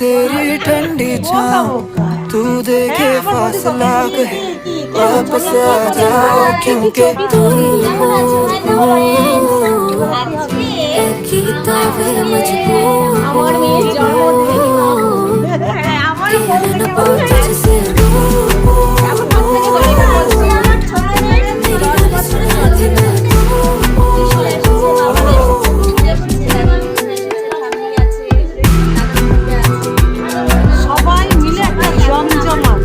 तेरी ठंडी छाँव तू देखे फासला कहे वापस आ जाओ क्योंकि तुम हो किताबें मजबूर আমার মেয়ের জন্মদিন আমার तुझसे এখন বাচ্চাকে বাড়িটা বলছি আমার ছোট মেয়ে সবাই মিলে একটা জমজমাট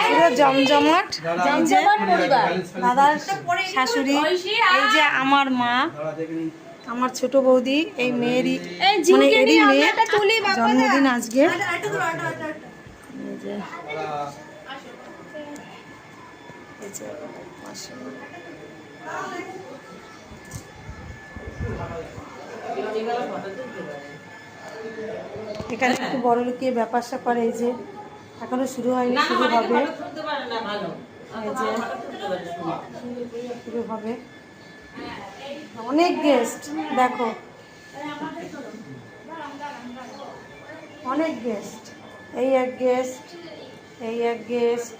পুরো জমজমাট দাদার শাশুড়ি, এই যে আমার মা, আমার ছোট বৌদি, এই মেয়েরই মানে এরই মেয়ে জন্মদিন আজকে। এখানে একটু বড় লোকের ব্যাপার স্যাপার, এই যে এখনো শুরু হয়নি, শুরু হবে, এই যে শুরু হবে। অনেক গেস্ট, দেখো অনেক গেস্ট, এই এক গেস্ট, এই এক গেস্ট,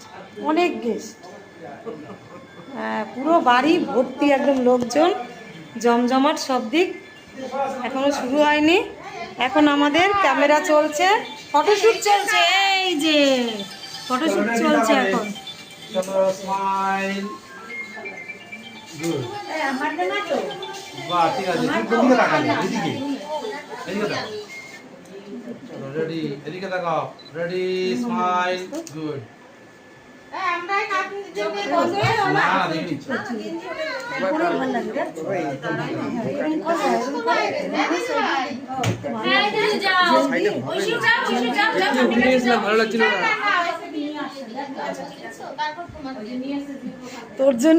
অনেক গেস্ট, হ্যাঁ পুরো বাড়ি ভর্তি একদম লোকজন, জমজমাট সব দিক। এখনো শুরু হয়নি, এখন আমাদের ক্যামেরা চলছে, ফটোশুট চলছে, এই যে ফটোশুট চলছে এখন। রেডি, এদিকে তাকাও, রেডি, স্মাইল, গুড। না দেখি নিচ্ছি। তোর জন্য